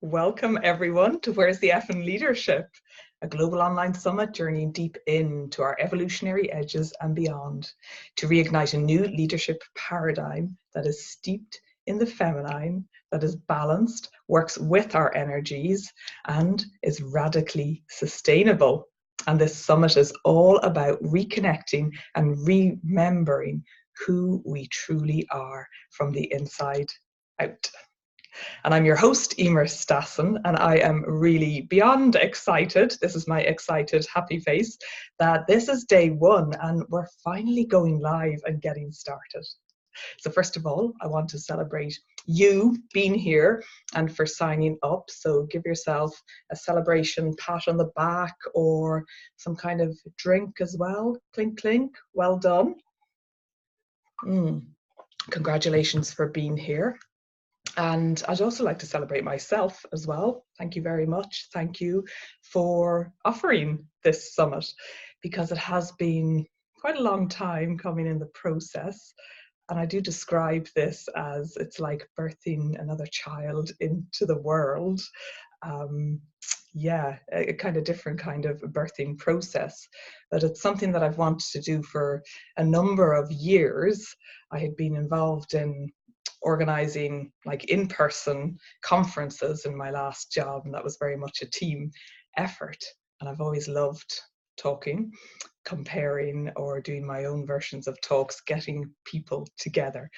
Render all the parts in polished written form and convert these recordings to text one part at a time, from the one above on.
Welcome everyone to Where's the F in Leadership, a global online summit journeying deep into our evolutionary edges and beyond to reignite a new leadership paradigm that is steeped in the feminine, that is balanced, works with our energies, and is radically sustainable. And this summit is all about reconnecting and remembering who we truly are from the inside out. And I'm your host, Eimear Stassin, and I am really beyond excited. This is my excited, happy face, that this is day one and we're finally going live and getting started. So first of all, I want to celebrate you being here and for signing up. So give yourself a celebration pat on the back or some kind of drink as well. Clink, clink. Well done. Congratulations for being here. And I'd also like to celebrate myself as well. Thank you very much. Thank you for offering this summit, because it has been quite a long time coming in the process. And I do describe this as it's like birthing another child into the world. Yeah, a kind of different kind of birthing process. But it's something that I've wanted to do for a number of years. I had been involved in organizing like in-person conferences in my last job, and that was very much a team effort. And I've always loved talking, comparing, or doing my own versions of talks, getting people together.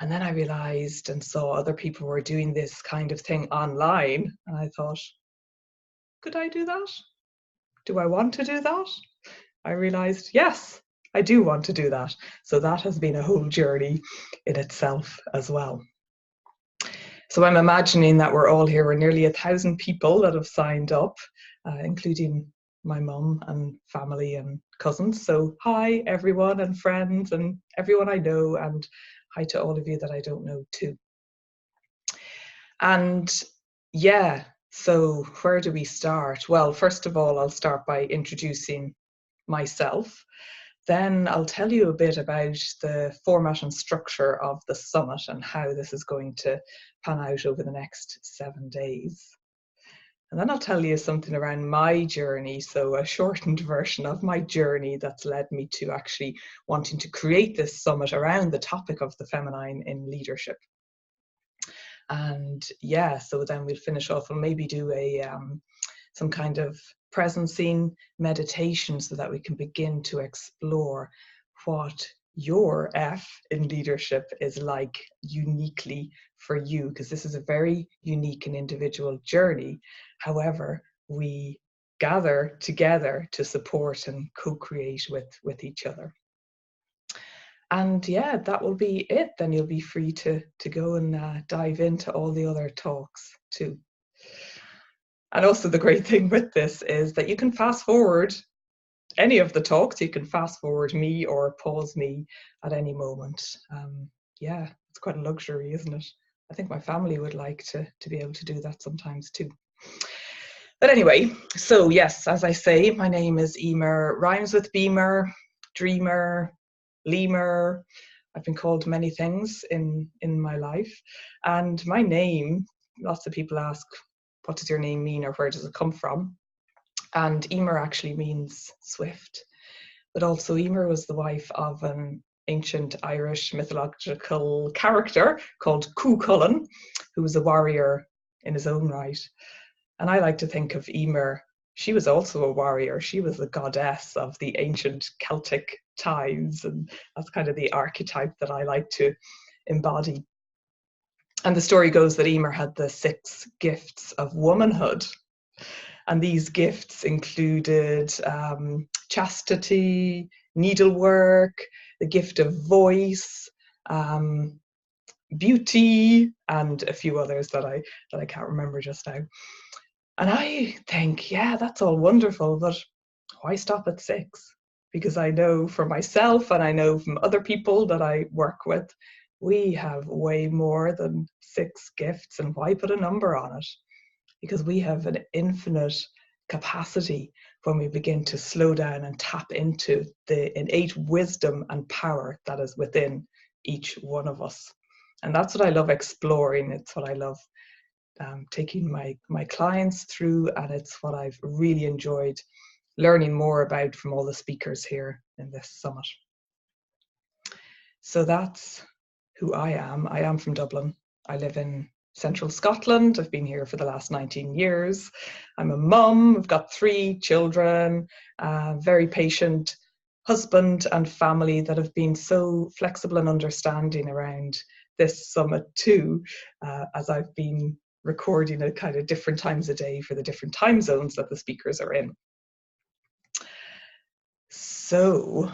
And then I realized and saw other people were doing this kind of thing online, and I thought, could I do that? Do I want to do that? I realized, yes, I do want to do that. So that has been a whole journey in itself as well. So I'm imagining that we're all here. We're nearly 1,000 people that have signed up, including my mum and family and cousins. So hi everyone and friends and everyone I know, and hi to all of you that I don't know too. And yeah, so where do we start? Well, first of all, I'll start by introducing myself. Then I'll tell you a bit about the format and structure of the summit and how this is going to pan out over the next 7 days. And then I'll tell you something around my journey, so a shortened version of my journey that's led me to actually wanting to create this summit around the topic of the feminine in leadership. And yeah, so then we'll finish off and maybe do some kind of presencing meditation so that we can begin to explore what your F in leadership is like uniquely for you, because this is a very unique and individual journey. However, we gather together to support and co-create with each other. And yeah, that will be it. Then you'll be free to go and dive into all the other talks too. And also the great thing with this is that you can fast forward any of the talks. You can fast forward me or pause me at any moment. Yeah, it's quite a luxury, isn't it? I think my family would like to be able to do that sometimes too. But anyway, so yes, as I say, my name is Eimear, rhymes with beamer, dreamer, lemur. I've been called many things in my life. And my name, lots of people ask, what does your name mean or where does it come from? And Eimear actually means swift. But also Eimear was the wife of an ancient Irish mythological character called Cuchulainn, who was a warrior in his own right. And I like to think of Eimear, she was also a warrior. She was the goddess of the ancient Celtic times, and that's kind of the archetype that I like to embody. And the story goes that Eimear had the 6 gifts of womanhood. And these gifts included chastity, needlework, the gift of voice, beauty, and a few others that I can't remember just now. And I think, yeah, that's all wonderful, but why stop at 6? Because I know for myself and I know from other people that I work with, we have way more than 6 gifts. And why put a number on it? Because we have an infinite capacity when we begin to slow down and tap into the innate wisdom and power that is within each one of us. And that's what I love exploring. It's what I love taking my clients through, and it's what I've really enjoyed learning more about from all the speakers here in this summit. So that's who I am. I am from Dublin. I live in central Scotland. I've been here for the last 19 years. I'm a mum. I've got 3 children, very patient husband and family that have been so flexible and understanding around this summit too, as I've been recording at kind of different times a day for the different time zones that the speakers are in. So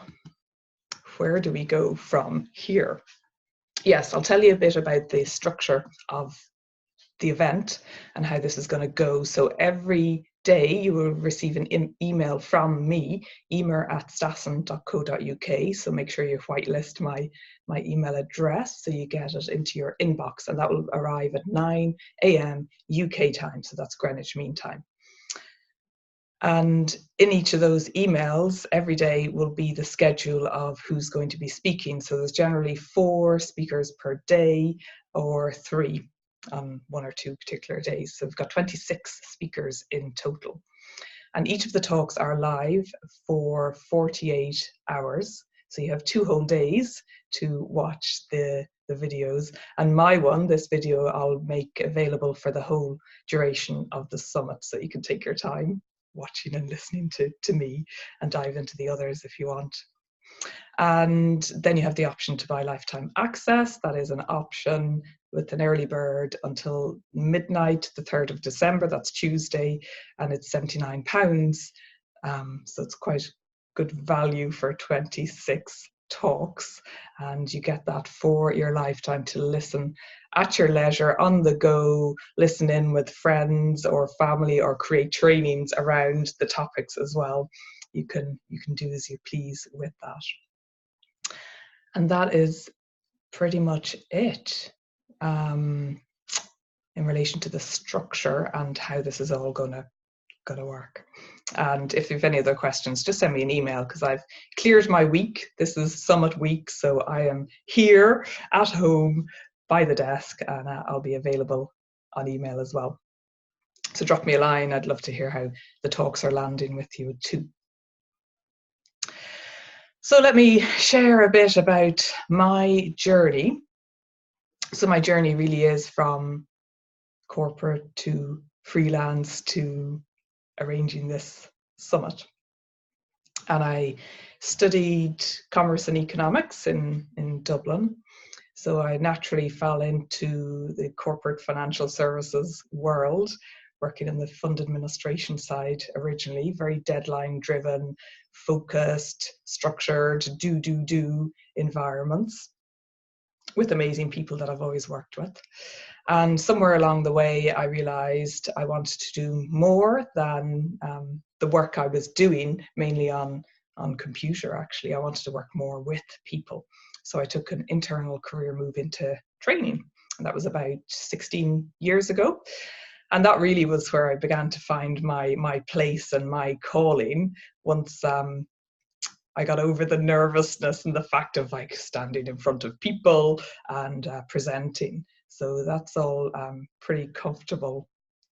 where do we go from here? Yes, I'll tell you a bit about the structure of the event and how this is going to go. So every day you will receive an email from me, eimear@stassin.co.uk. So make sure you whitelist my email address so you get it into your inbox, and that will arrive at 9 a.m. UK time. So that's Greenwich Mean Time. And in each of those emails, every day will be the schedule of who's going to be speaking. So there's generally 4 speakers per day, or 3 on 1 or 2 particular days. So we've got 26 speakers in total. And each of the talks are live for 48 hours. So you have 2 whole days to watch the videos. And this video, I'll make available for the whole duration of the summit. So you can take your time watching and listening to me and dive into the others if you want. And then you have the option to buy lifetime access. That is an option with an early bird until midnight, the 3rd of December, that's Tuesday, and it's £79. So it's quite good value for 26 talks, and you get that for your lifetime to listen at your leisure, on the go, listen in with friends or family, or create trainings around the topics as well. You can do as you please with that. And that is pretty much it in relation to the structure and how this is all gonna work. And if you have any other questions, just send me an email, because I've cleared my week. This is Summit week, so I am here at home by the desk, and I'll be available on email as well. So drop me a line. I'd love to hear how the talks are landing with you too. So let me share a bit about my journey. So my journey really is from corporate to freelance to arranging this summit. And I studied commerce and economics in Dublin. So I naturally fell into the corporate financial services world, working in the fund administration side originally, very deadline driven, focused, structured, do environments with amazing people that I've always worked with. And somewhere along the way, I realized I wanted to do more than the work I was doing, mainly on computer, actually. I wanted to work more with people. So I took an internal career move into training. And that was about 16 years ago. And that really was where I began to find my place and my calling once I got over the nervousness and the fact of like standing in front of people and presenting. So that's all pretty comfortable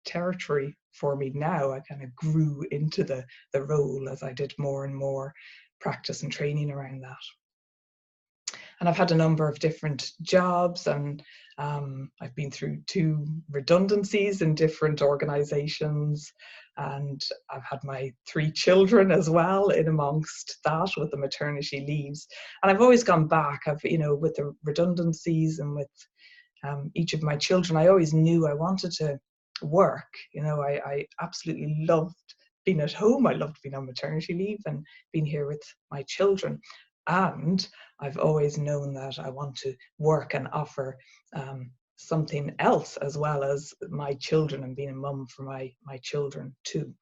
territory for me now. I kind of grew into the role as I did more and more practice and training around that. And I've had a number of different jobs, and I've been through 2 redundancies in different organizations, and I've had my 3 children as well in amongst that with the maternity leaves. And I've always gone back, with the redundancies and with each of my children, I always knew I wanted to work. I absolutely loved being at home. I loved being on maternity leave and being here with my children. And I've always known that I want to work and offer something else as well as my children, and being a mum for my children too.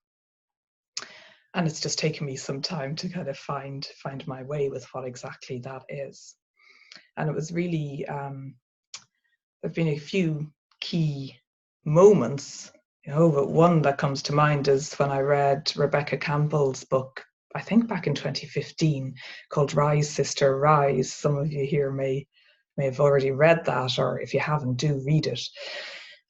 And it's just taken me some time to kind of find my way with what exactly that is. And it was really, there've been a few key moments, but one that comes to mind is when I read Rebecca Campbell's book, I think back in 2015, called Rise, Sister, Rise. Some of you here may have already read that, or if you haven't, do read it.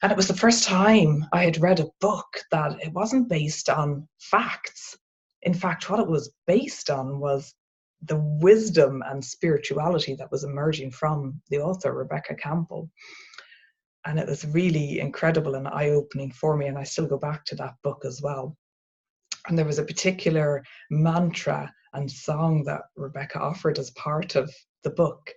And it was the first time I had read a book that it wasn't based on facts. In fact, what it was based on was the wisdom and spirituality that was emerging from the author, Rebecca Campbell. And it was really incredible and eye-opening for me. And I still go back to that book as well. And there was a particular mantra and song that Rebecca offered as part of the book.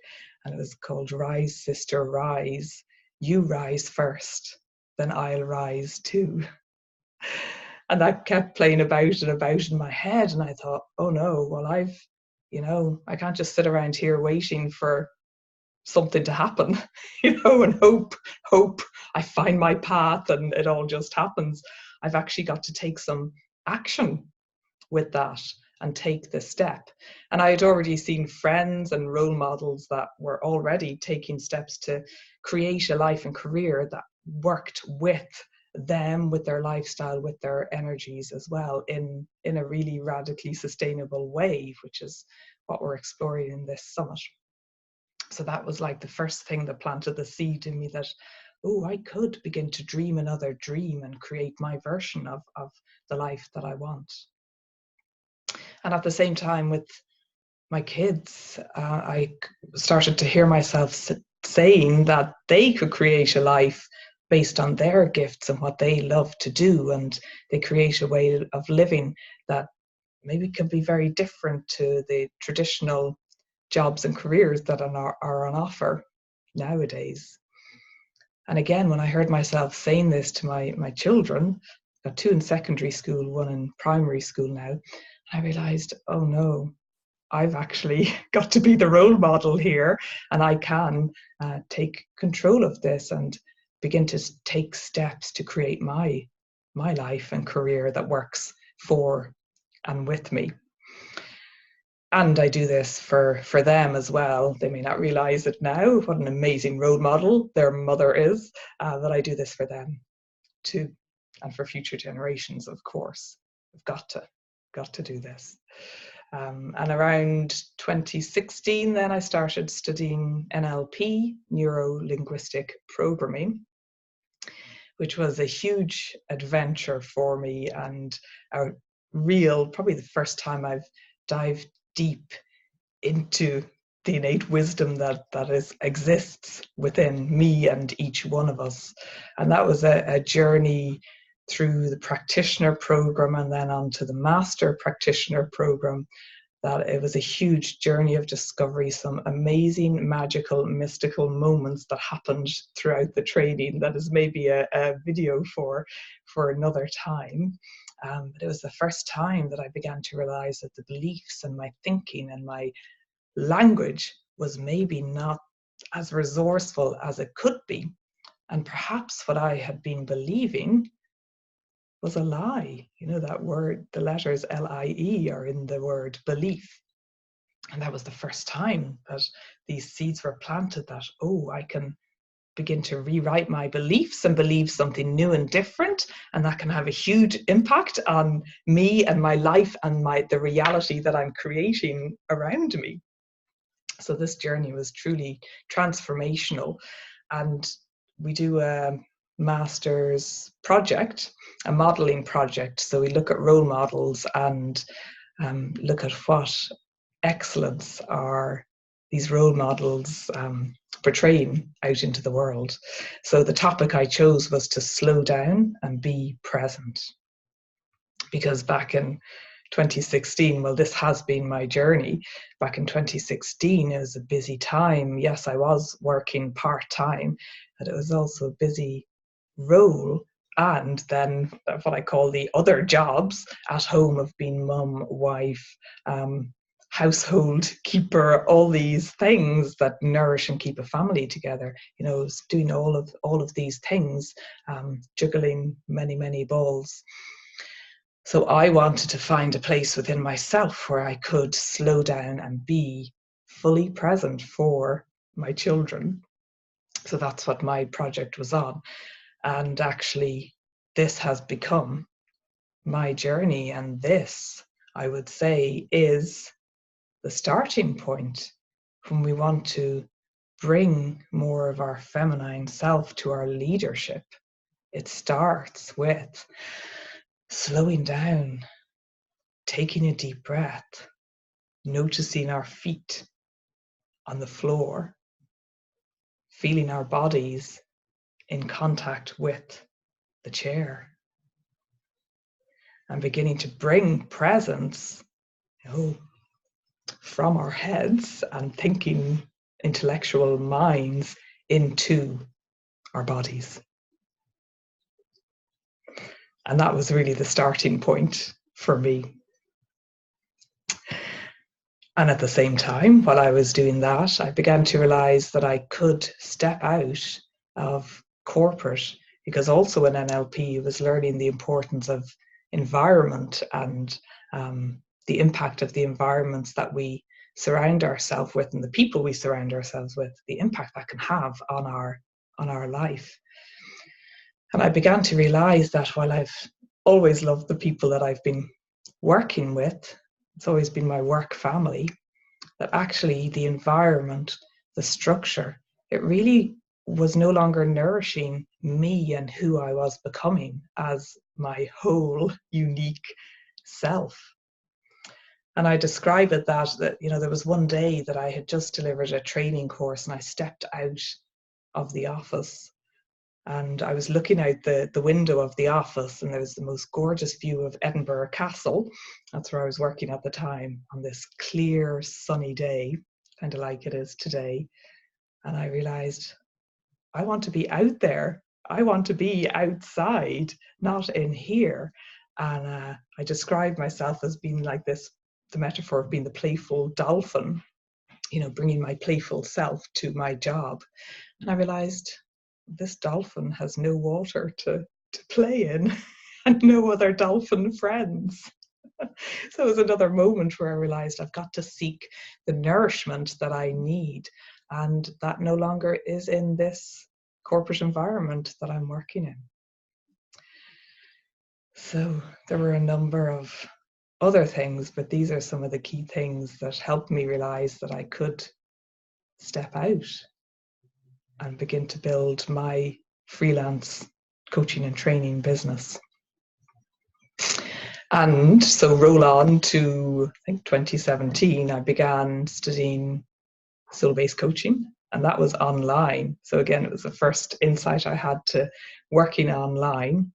And it was called Rise, Sister, Rise. You rise first, then I'll rise too. And that kept playing about and about in my head. And I thought, oh no, well, I can't just sit around here waiting for something to happen, and hope I find my path and it all just happens. I've actually got to take some action with that and take the step. And I had already seen friends and role models that were already taking steps to create a life and career that worked with them, with their lifestyle, with their energies as well, in a really radically sustainable way, which is what we're exploring in this summit. So that was like the first thing that planted the seed in me that, oh, I could begin to dream another dream and create my version of the life that I want. And at the same time, with my kids, I started to hear myself saying that they could create a life based on their gifts and what they love to do, and they create a way of living that maybe can be very different to the traditional jobs and careers that are on offer nowadays. And again, when I heard myself saying this to my children, I've got 2 in secondary school, 1 in primary school now, I realized, oh no, I've actually got to be the role model here, and I can take control of this and begin to take steps to create my life and career that works for and with me. And I do this for them as well. They may not realize it now, what an amazing role model their mother is, but I do this for them too, and for future generations, of course. We've got to do this. And around 2016, then I started studying NLP, neuro-linguistic programming, which was a huge adventure for me and probably the first time I've dived deep into the innate wisdom that exists within me and each one of us. And that was a journey through the practitioner program and then onto the master practitioner program, that it was a huge journey of discovery, some amazing, magical, mystical moments that happened throughout the training. That is maybe a video for another time. But it was the first time that I began to realize that the beliefs and my thinking and my language was maybe not as resourceful as it could be. And perhaps what I had been believing was a lie. That word, the letters LIE are in the word belief. And that was the first time that these seeds were planted that, oh, I can begin to rewrite my beliefs and believe something new and different, and that can have a huge impact on me and my life and the reality that I'm creating around me. So this journey was truly transformational. And we do a master's project, a modeling project. So we look at role models and look at what excellence are these role models portraying out into the world. So the topic I chose was to slow down and be present. Because back in 2016, well, this has been my journey. Back in 2016, it was a busy time. Yes, I was working part-time, but it was also a busy role. And then what I call the other jobs at home of being mum, wife, household keeper, all these things that nourish and keep a family together. Doing all of these things, juggling many balls. So I wanted to find a place within myself where I could slow down and be fully present for my children. So that's what my project was on. And actually, this has become my journey. And this, I would say, is the starting point when we want to bring more of our feminine self to our leadership It starts with slowing down, taking a deep breath, noticing our feet on the floor, feeling our bodies in contact with the chair, and beginning to bring presence, from our heads and thinking intellectual minds into our bodies. And that was really the starting point for me. And at the same time, while I was doing that, I began to realize that I could step out of corporate, because also in NLP, I was learning the importance of environment and the impact of the environments that we surround ourselves with and the people we surround ourselves with, the impact that can have on our life. And I began to realize that while I've always loved the people that I've been working with, it's always been my work family, that actually the environment, the structure, it really was no longer nourishing me and who I was becoming as my whole unique self. And I describe it that there was one day that I had just delivered a training course and I stepped out of the office and I was looking out the window of the office and there was the most gorgeous view of Edinburgh Castle. That's where I was working at the time, on this clear, sunny day, kind of like it is today. And I realized I want to be out there. I want to be outside, not in here. And I describe myself as being like this, the metaphor of being the playful dolphin, bringing my playful self to my job. And I realized this dolphin has no water to play in and no other dolphin friends. So it was another moment where I realized I've got to seek the nourishment that I need, and that no longer is in this corporate environment that I'm working in. So there were a number of other things, but these are some of the key things that helped me realize that I could step out and begin to build my freelance coaching and training business. And so roll on to, I think, 2017, I began studying soul-based coaching, and that was online. So again, it was the first insight I had to working online.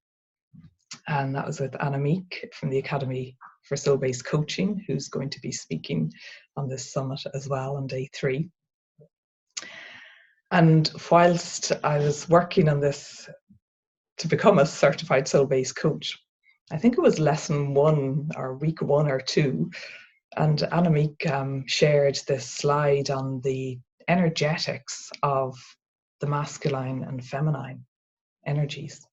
And that was with Annemiek from the Academy for Soul-Based Coaching, who's going to be speaking on this summit as well on day 3. And whilst I was working on this to become a certified soul-based coach, I think it was lesson 1 or week 1 or 2, and Annemiek shared this slide on the energetics of the masculine and feminine energies.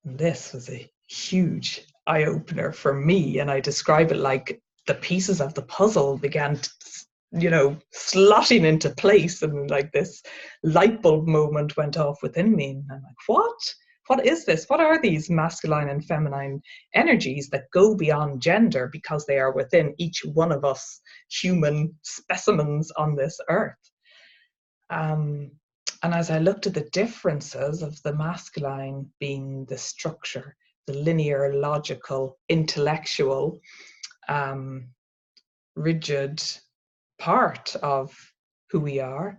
And this was a huge eye-opener for me, and I describe it like the pieces of the puzzle began to, slotting into place, and like this light bulb moment went off within me, and I'm like, what is this? What are these masculine and feminine energies that go beyond gender, because they are within each one of us human specimens on this earth? And as I looked at the differences of the masculine being the structure, the linear, logical, intellectual, rigid part of who we are.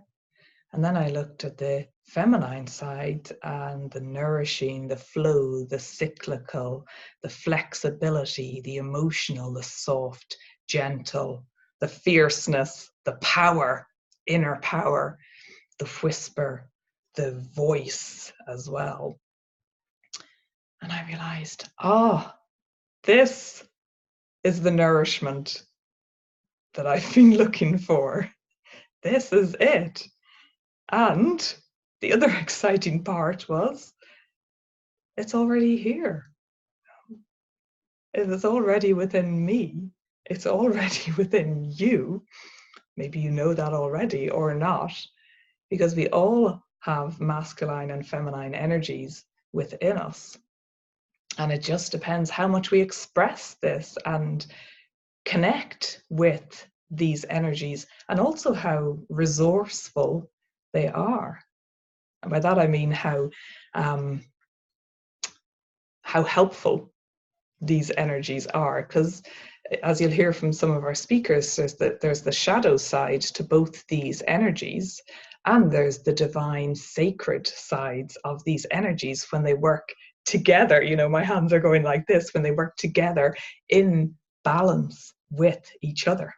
And then I looked at the feminine side and the nourishing, the flow, the cyclical, the flexibility, the emotional, the soft, gentle, the fierceness, the power, inner power, the whisper, the voice as well. And I realized, this is the nourishment that I've been looking for. This is it. And the other exciting part was, it's already here. It is already within me. It's already within you. Maybe you know that already or not, because we all have masculine and feminine energies within us. And it just depends how much we express this and connect with these energies, and also how resourceful they are. And by that I mean how how helpful these energies are, because as you'll hear from some of our speakers, there's the shadow side to both these energies, and there's the divine sacred sides of these energies when they work together. You know, my hands are going like this, when they work together in balance with each other.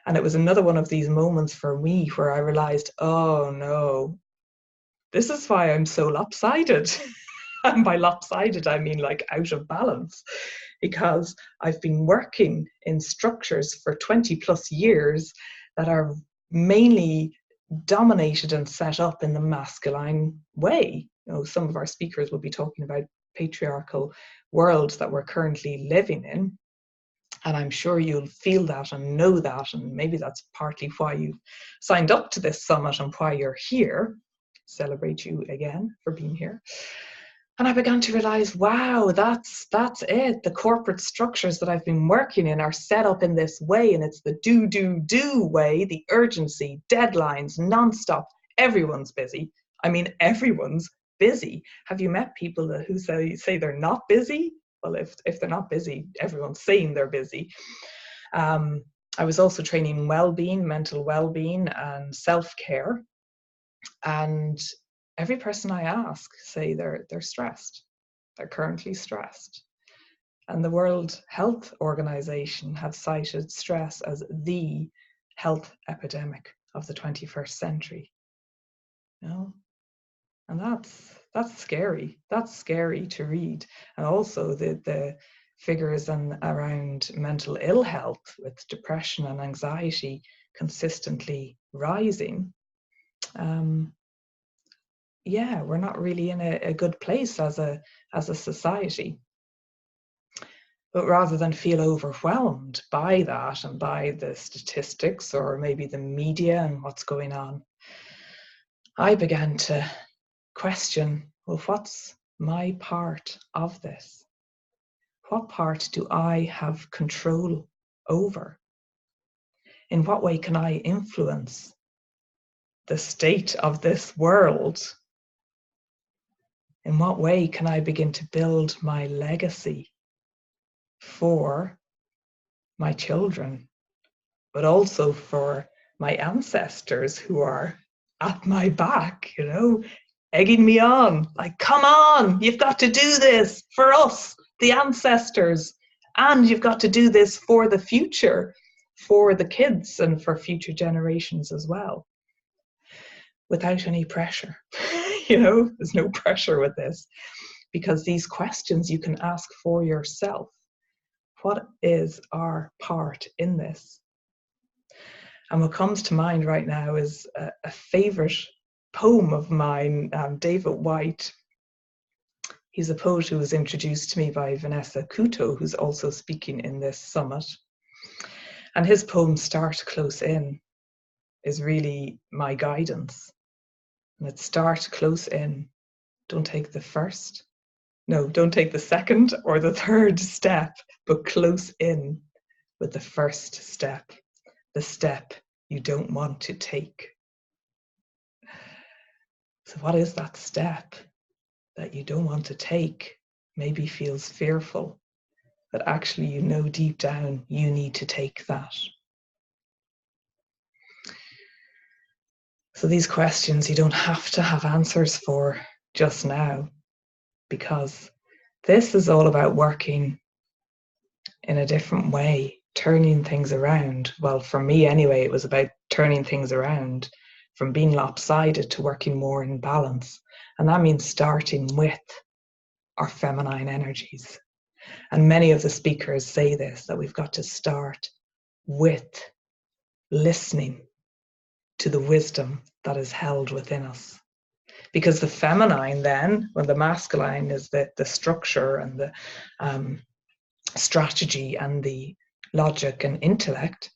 And it was another one of these moments for me where I realized, oh no, this is why I'm so lopsided. And by lopsided, I mean like out of balance, because I've been working in structures for 20 plus years that are mainly dominated and set up in the masculine way. You know, some of our speakers will be talking about patriarchal worlds that we're currently living in. And I'm sure you'll feel that and know that, and maybe that's partly why you've signed up to this summit and why you're here. Celebrate you again for being here. And I began to realize, wow, that's it. The corporate structures that I've been working in are set up in this way, and it's the do way, the urgency, deadlines, nonstop. Everyone's busy. I mean, everyone's busy. Have you met people who say they're not busy? Well, if they're not busy, everyone's saying they're busy. I was also training well-being, mental well-being, and self-care. And every person I ask say they're stressed. They're currently stressed. And the World Health Organization have cited stress as the health epidemic of the 21st century. You know? And that's scary. That's scary to read. And also the figures around mental ill health, with depression and anxiety consistently rising. Yeah, we're not really in a good place as a society. But rather than feel overwhelmed by that and by the statistics or maybe the media and what's going on, I began to question, well, what's my part of this? What part do I have control over? In what way can I influence the state of this world? In what way can I begin to build my legacy for my children, but also for my ancestors who are at my back, you know, egging me on, like, come on, you've got to do this for us, the ancestors, and you've got to do this for the future, for the kids and for future generations as well, without any pressure. You know, there's no pressure with this, because these questions you can ask for yourself. What is our part in this? And what comes to mind right now is a favorite poem of mine, David White. He's a poet who was introduced to me by Vanessa Couto, who's also speaking in this summit. And his poem, Start Close In, is really my guidance. And it's start close in. Don't take the second or the third step, but close in with the first step, the step you don't want to take. So what is that step that you don't want to take? Maybe feels fearful, but actually you know deep down you need to take that. So these questions you don't have to have answers for just now, because this is all about working in a different way, turning things around. Well, for me anyway, it was about turning things around from being lopsided to working more in balance. And that means starting with our feminine energies. And many of the speakers say this, that we've got to start with listening to the wisdom that is held within us. Because the feminine then, when the masculine is the structure and the strategy and the logic and intellect,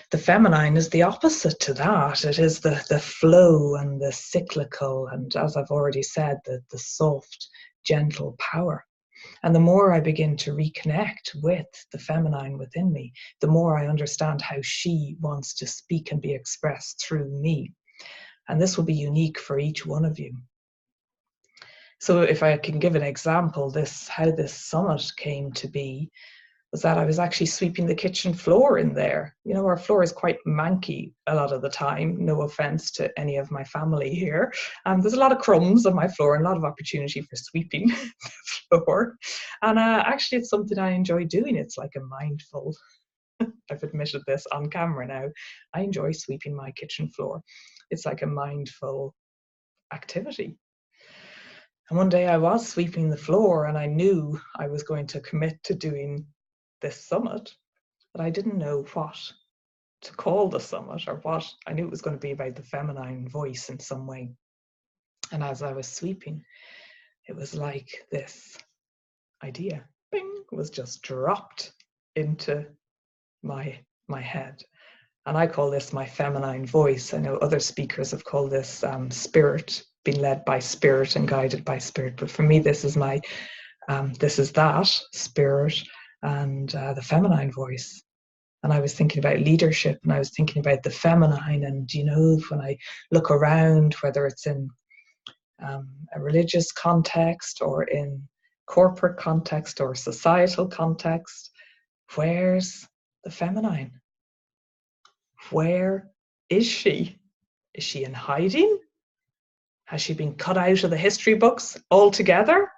the feminine is the opposite to that. It is the flow and the cyclical, and as I've already said, the soft, gentle power. And the more I begin to reconnect with the feminine within me, the more I understand how she wants to speak and be expressed through me. And this will be unique for each one of you. So if I can give an example, how this summit came to be was that I was actually sweeping the kitchen floor in there. You know, our floor is quite manky a lot of the time. No offense to any of my family here. There's a lot of crumbs on my floor and a lot of opportunity for sweeping the floor. And actually, it's something I enjoy doing. It's like a mindful, I've admitted this on camera now, I enjoy sweeping my kitchen floor. It's like a mindful activity. And one day I was sweeping the floor and I knew I was going to commit to doing this summit, but I didn't know what to call the summit or what. I knew it was going to be about the feminine voice in some way. And as I was sweeping, it was like this idea, bing, was just dropped into my head. And I call this my feminine voice. I know other speakers have called this spirit, being led by spirit and guided by spirit. But for me, this is that spirit and the feminine voice. And I was thinking about leadership, and I was thinking about the feminine. And, you know, when I look around, whether it's in a religious context or in corporate context or societal context, where's the feminine? Where is she? Is she in hiding? Has she been cut out of the history books altogether?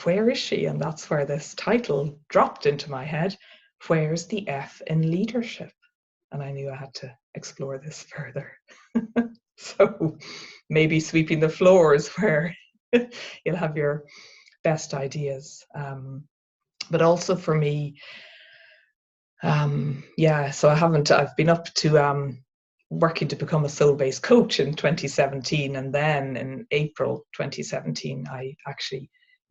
Where is she? And that's where this title dropped into my head. Where's the F in leadership? And I knew I had to explore this further. So maybe sweeping the floor is where you'll have your best ideas. But also for me, so I've been up to working to become a soul-based coach in 2017. And then in April 2017, I actually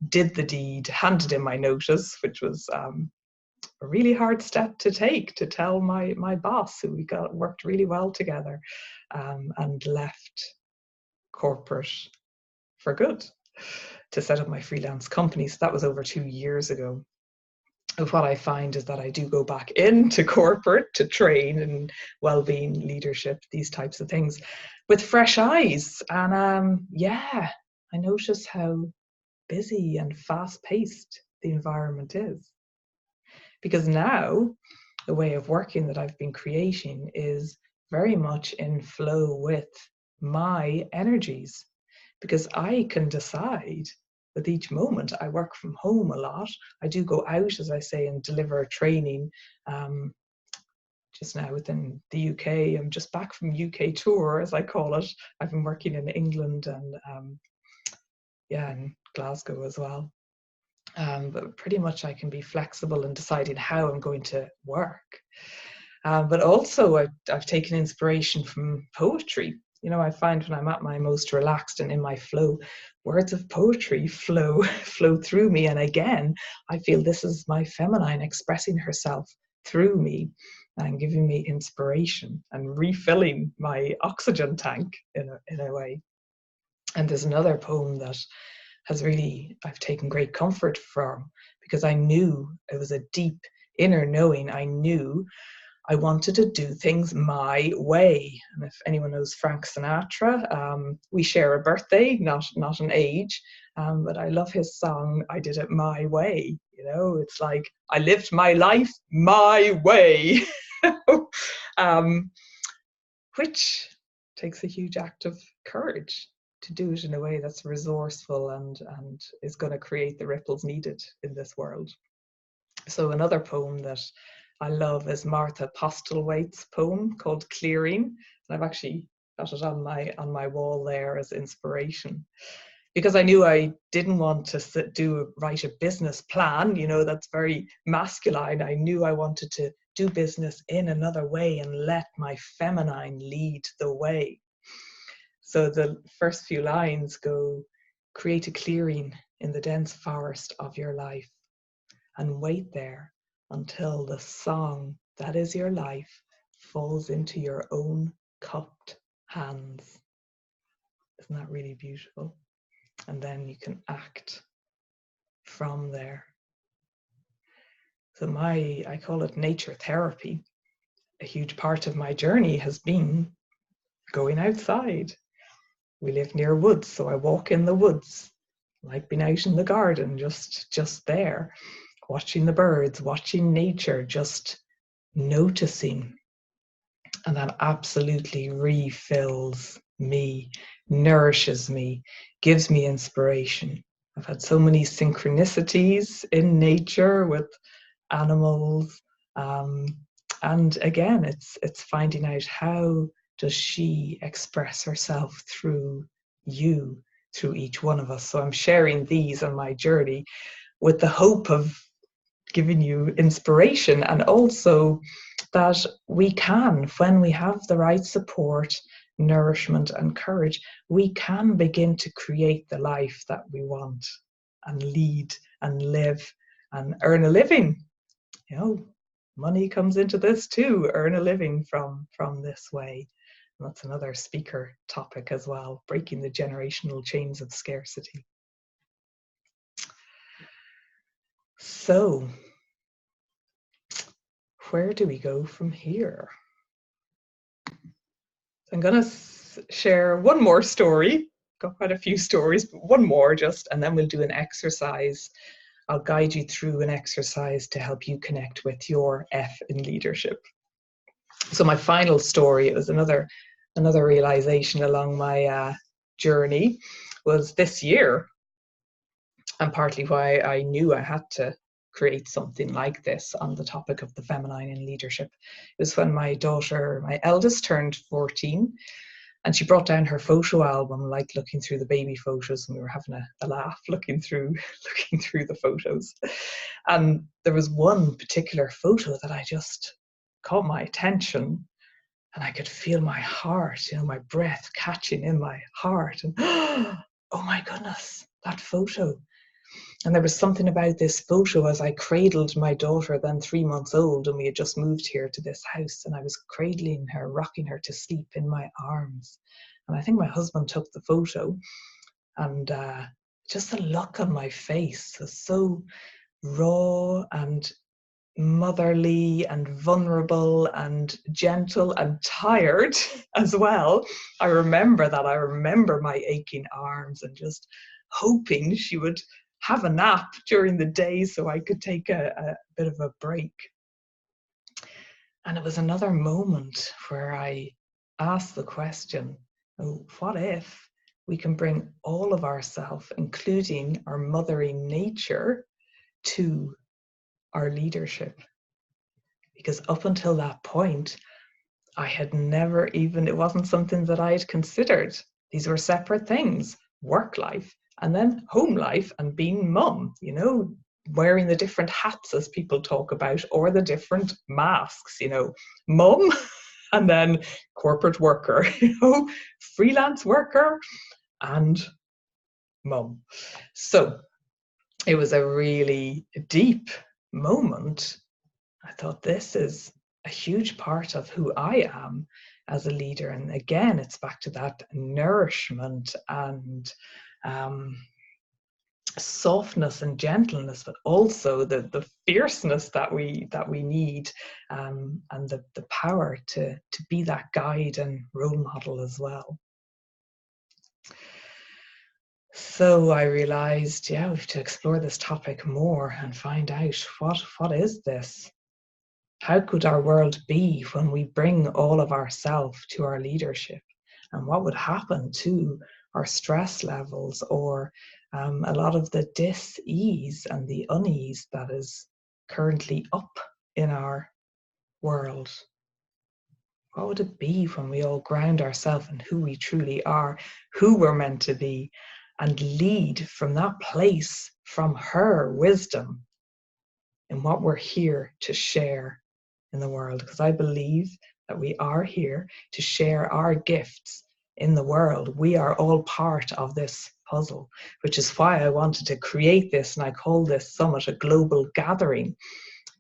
did the deed, handed in my notice, which was a really hard step to take, to tell my boss, who we worked really well together, and left corporate for good to set up my freelance company. So that was over 2 years ago. What I find is that I do go back into corporate to train in well-being, leadership, these types of things, with fresh eyes. And I notice how busy and fast-paced the environment is. Because now the way of working that I've been creating is very much in flow with my energies, because I can decide with each moment. I work from home a lot. I do go out, as I say, and deliver training. Just now within the UK, I'm just back from UK tour, as I call it. I've been working in England and in Glasgow as well. But pretty much I can be flexible in deciding how I'm going to work. But also I've taken inspiration from poetry. You know, I find when I'm at my most relaxed and in my flow, words of poetry flow through me. And again, I feel this is my feminine expressing herself through me and giving me inspiration and refilling my oxygen tank in a way. And there's another poem that I've taken great comfort from, because I knew it was a deep inner knowing. I knew I wanted to do things my way. And if anyone knows Frank Sinatra, we share a birthday, not an age, but I love his song, I Did It My Way. You know, it's like, I lived my life my way, which takes a huge act of courage to do it in a way that's resourceful and is going to create the ripples needed in this world. So another poem that I love is Martha Postlewaite's poem called Clearing. And I've actually got it on my wall there as inspiration, because I knew I didn't want to write a business plan, you know, that's very masculine. I knew I wanted to do business in another way and let my feminine lead the way. So the first few lines go, create a clearing in the dense forest of your life and wait there until the song that is your life falls into your own cupped hands. Isn't that really beautiful? And then you can act from there. So I call it nature therapy. A huge part of my journey has been going outside. We live near woods, so I walk in the woods like being out in the garden, just there, watching the birds, watching nature, just noticing. And that absolutely refills me, nourishes me, gives me inspiration. I've had so many synchronicities in nature with animals. And again, it's finding out, how does she express herself through you, through each one of us. So I'm sharing these on my journey with the hope of giving you inspiration, and also that we can, when we have the right support, nourishment and courage, we can begin to create the life that we want and lead and live and earn a living. You know, money comes into this too, earn a living from this way. And that's another speaker topic as well, breaking the generational chains of scarcity. So where do we go from here? I'm going to share one more story. Got quite a few stories, but one more just, and then we'll do an exercise. I'll guide you through an exercise to help you connect with your F in leadership. So my final story, it was another realization along my journey, was this year, and partly why I knew I had to create something like this on the topic of the feminine in leadership. It was when my daughter, my eldest, turned 14, and she brought down her photo album, like looking through the baby photos, and we were having a laugh looking through the photos. And there was one particular photo that I just caught my attention, and I could feel my heart, my breath catching in my heart. And oh my goodness, that photo. And there was something about this photo as I cradled my daughter, then 3 months old, and we had just moved here to this house, and I was cradling her, rocking her to sleep in my arms. And I think my husband took the photo, and just the look on my face was so raw and motherly and vulnerable and gentle and tired as well. I remember that. I remember my aching arms and just hoping she would have a nap during the day so I could take a bit of a break. And it was another moment where I asked the question, oh, what if we can bring all of ourselves, including our mothering nature, to our leadership? Because up until that point, I had never even, it wasn't something that I had considered. These were separate things, work life and then home life and being mum, wearing the different hats as people talk about, or the different masks, mum and then corporate worker, freelance worker and mum. So it was a really deep moment. I thought, this is a huge part of who I am as a leader. And again, it's back to that nourishment and softness and gentleness, but also the fierceness that we need, and the power to be that guide and role model as well. So I realized, we have to explore this topic more and find out what is this? How could our world be when we bring all of ourselves to our leadership? And what would happen to our stress levels, or a lot of the dis-ease and the unease that is currently up in our world? What would it be when we all ground ourselves in who we truly are, who we're meant to be, and lead from that place, from her wisdom, in what we're here to share in the world? Because I believe that we are here to share our gifts in the world. We are all part of this puzzle, which is why I wanted to create this, and I call this summit a global gathering,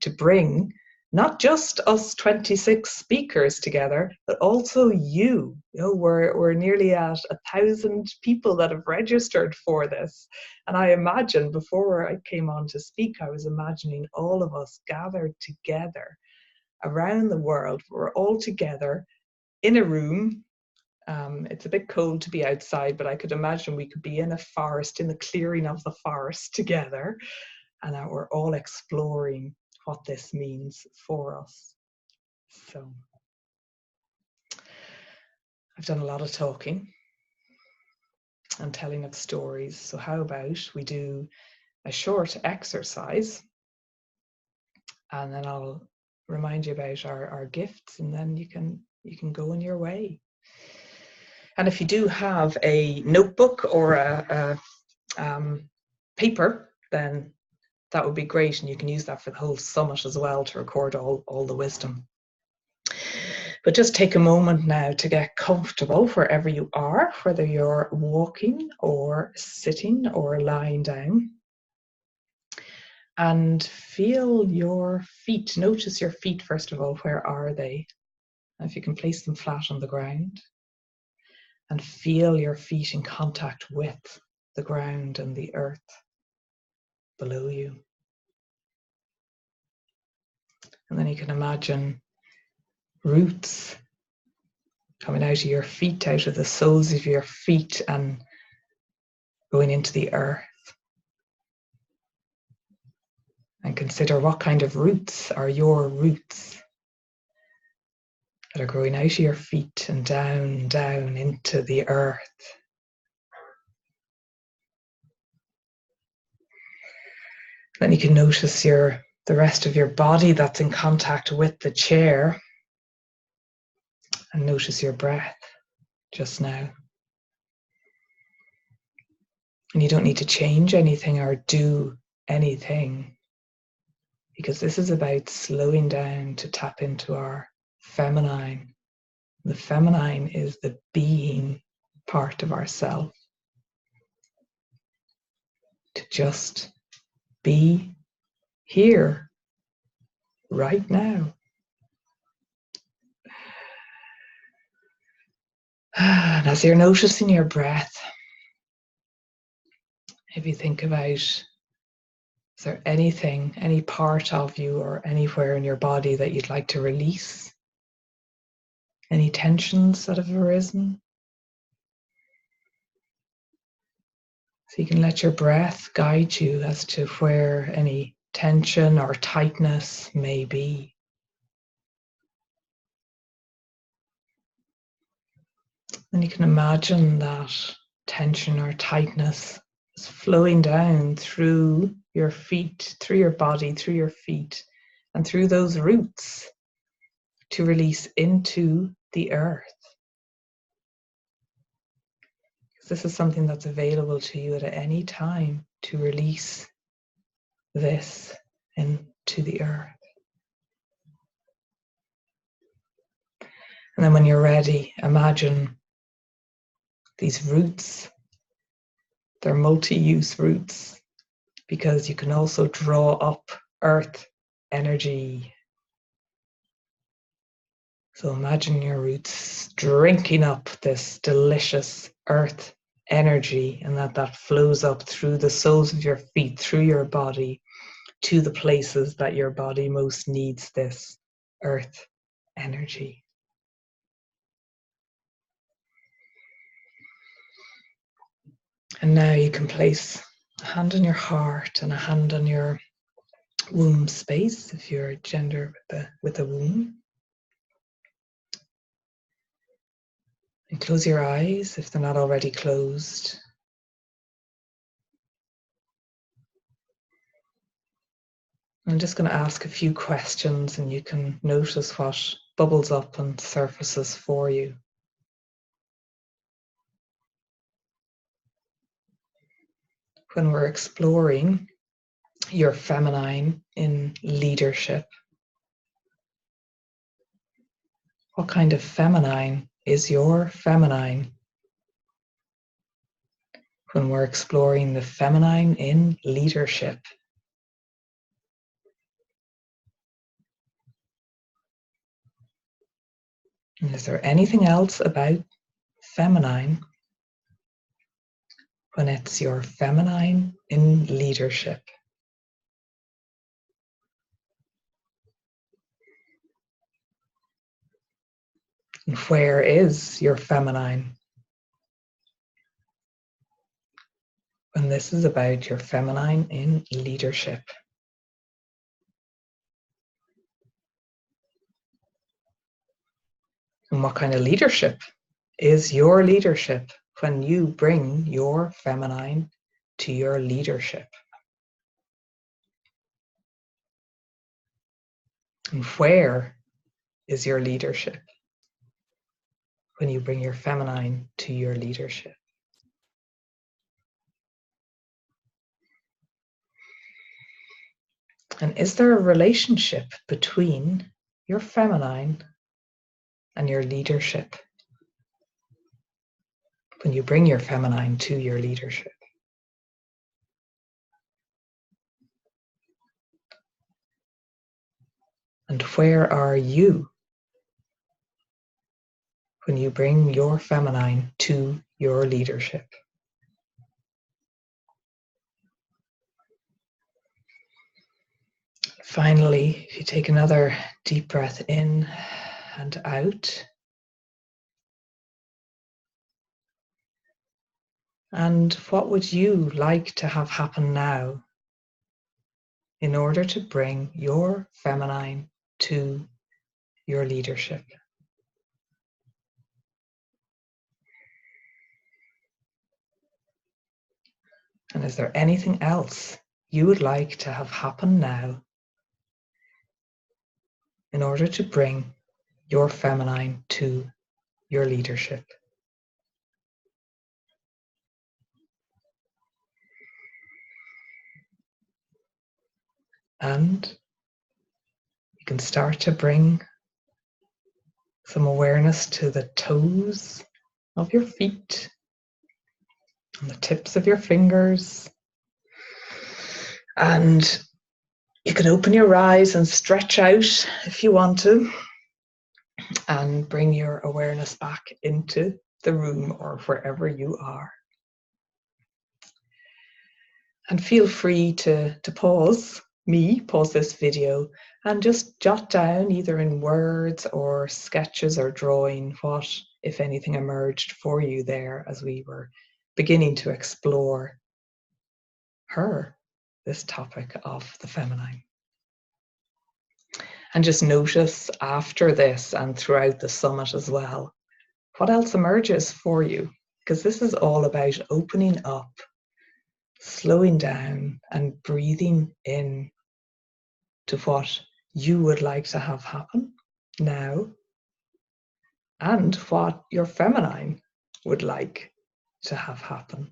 to bring not just us 26 speakers together, but also you. We're nearly at 1,000 people that have registered for this. And I imagine, before I came on to speak, I was imagining all of us gathered together around the world. We're all together in a room, It's a bit cold to be outside, but I could imagine we could be in a forest, in the clearing of the forest together, and that we're all exploring what this means for us. So I've done a lot of talking and telling of stories. So how about we do a short exercise, and then I'll remind you about our gifts, and then you can go on your way. And if you do have a notebook or a paper, then that would be great, and you can use that for the whole summit as well to record all the wisdom. But just take a moment now to get comfortable wherever you are, whether you're walking or sitting or lying down. And feel your feet. Notice your feet, first of all. Where are they? And if you can place them flat on the ground. And feel your feet in contact with the ground and the earth below you. And then you can imagine roots coming out of your feet, out of the soles of your feet, and going into the earth. And consider what kind of roots are your roots that are growing out of your feet and down into the earth. Then you can notice the rest of your body that's in contact with the chair, and notice your breath just now. And you don't need to change anything or do anything, because this is about slowing down to tap into our feminine. The feminine is the being part of ourself. To just be here, right now. And as you're noticing your breath, if you think about, is there anything, any part of you or anywhere in your body that you'd like to release? Any tensions that have arisen? So you can let your breath guide you as to where any tension or tightness may be. And you can imagine that tension or tightness is flowing down through your feet, through your body, through your feet, and through those roots to release into the earth. This is something that's available to you at any time, to release this into the earth. And then when you're ready, imagine these roots. They're multi-use roots, because you can also draw up earth energy. So imagine your roots drinking up this delicious earth energy, and that flows up through the soles of your feet, through your body, to the places that your body most needs this earth energy. And now you can place a hand on your heart and a hand on your womb space, if you're a gender with a womb. And close your eyes if they're not already closed. I'm just going to ask a few questions, and you can notice what bubbles up and surfaces for you. When we're exploring your feminine in leadership, what kind of feminine is your feminine? When we're exploring the feminine in leadership, and is there anything else about feminine when it's your feminine in leadership? And where is your feminine? And this is about your feminine in leadership. And what kind of leadership is your leadership when you bring your feminine to your leadership? And where is your leadership when you bring your feminine to your leadership? And is there a relationship between your feminine and your leadership when you bring your feminine to your leadership? And where are you when you bring your feminine to your leadership? Finally, if you take another deep breath in and out, and what would you like to have happen now in order to bring your feminine to your leadership? And is there anything else you would like to have happen now in order to bring your feminine to your leadership? And you can start to bring some awareness to the toes of your feet and the tips of your fingers. And you can open your eyes and stretch out if you want to, and bring your awareness back into the room or wherever you are. And feel free to pause this video and just jot down, either in words or sketches or drawing, what, if anything, emerged for you there as we were beginning to explore this topic of the feminine. And just notice after this and throughout the summit as well, what else emerges for you, because this is all about opening up, slowing down and breathing in to what you would like to have happen now and what your feminine would like to have happen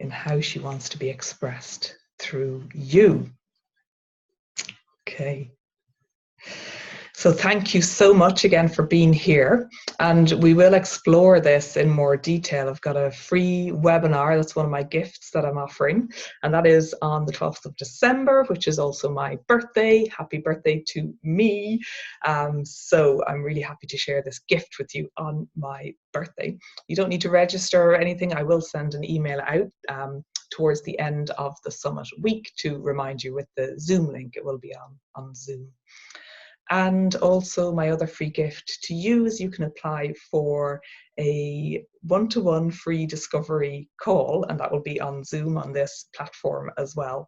in how she wants to be expressed through you. Okay. So thank you so much again for being here, and we will explore this in more detail. I've got a free webinar, that's one of my gifts that I'm offering, and that is on the 12th of December, which is also my birthday. Happy birthday to me. So I'm really happy to share this gift with you on my birthday. You don't need to register or anything. I will send an email out towards the end of the summit week to remind you with the Zoom link. It will be on Zoom. And also my other free gift to you is you can apply for a one-to-one free discovery call, and that will be on Zoom on this platform as well.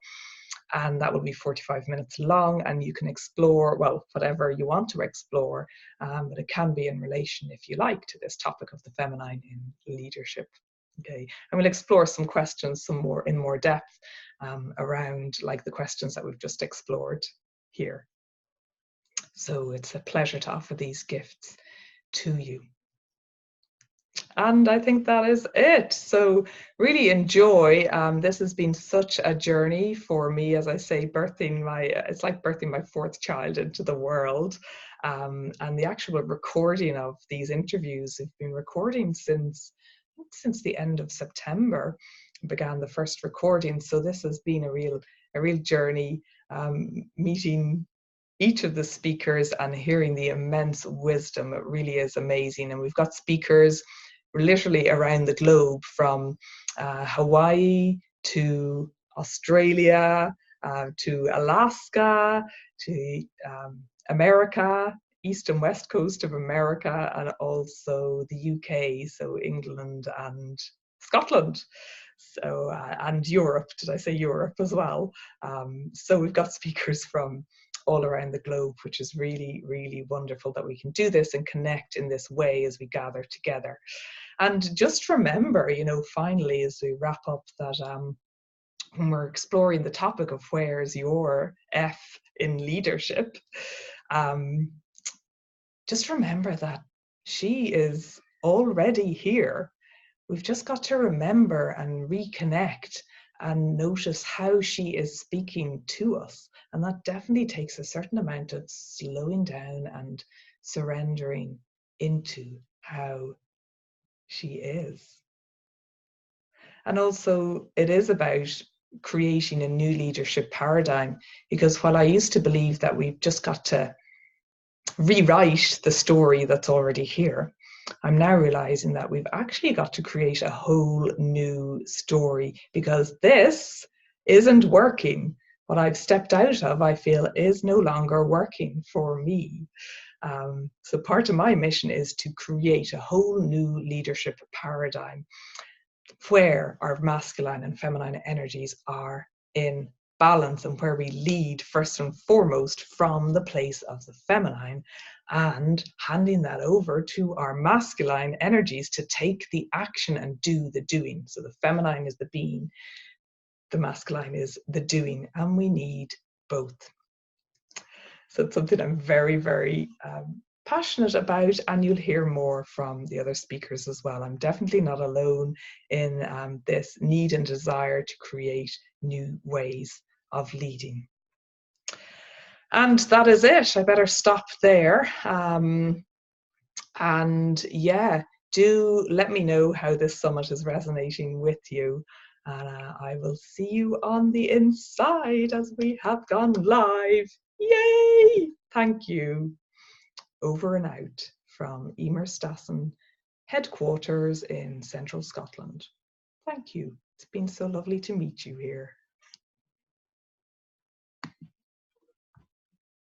And that will be 45 minutes long, and you can explore, well, whatever you want to explore, but it can be in relation, if you like, to this topic of the feminine in leadership. Okay, and we'll explore some questions in more depth around like the questions that we've just explored here. So it's a pleasure to offer these gifts to you. And I think that is it. So really enjoy. This has been such a journey for me, as I say, it's like birthing my fourth child into the world. And the actual recording of these interviews, I've been recording since the end of September, began the first recording. So this has been a real journey, meeting each of the speakers and hearing the immense wisdom. It really is amazing. And we've got speakers literally around the globe, from Hawaii to Australia, to Alaska, to America, east and west coast of America, and also the UK, so England and Scotland. So, and Europe, did I say Europe as well? So we've got speakers from all around the globe, which is really, really wonderful that we can do this and connect in this way as we gather together. And just remember, you know, finally, as we wrap up, that when we're exploring the topic of where's your F in leadership, just remember that she is already here. We've just got to remember and reconnect and notice how she is speaking to us. And that definitely takes a certain amount of slowing down and surrendering into how she is. And also, it is about creating a new leadership paradigm, because while I used to believe that we've just got to rewrite the story that's already here, I'm now realizing that we've actually got to create a whole new story, because this isn't working. What I've stepped out of, I feel, is no longer working for me. So part of my mission is to create a whole new leadership paradigm where our masculine and feminine energies are in balance, and where we lead first and foremost from the place of the feminine, and handing that over to our masculine energies to take the action and do the doing. So the feminine is the being, the masculine is the doing, and we need both. So it's something I'm very, very passionate about, and you'll hear more from the other speakers as well. I'm definitely not alone in this need and desire to create new ways of leading. And that is it. I better stop there. And yeah, do let me know how this summit is resonating with you. And I will see you on the inside as we have gone live. Yay! Thank you. Over and out from Eimear Stassin, headquarters in central Scotland. Thank you. It's been so lovely to meet you here.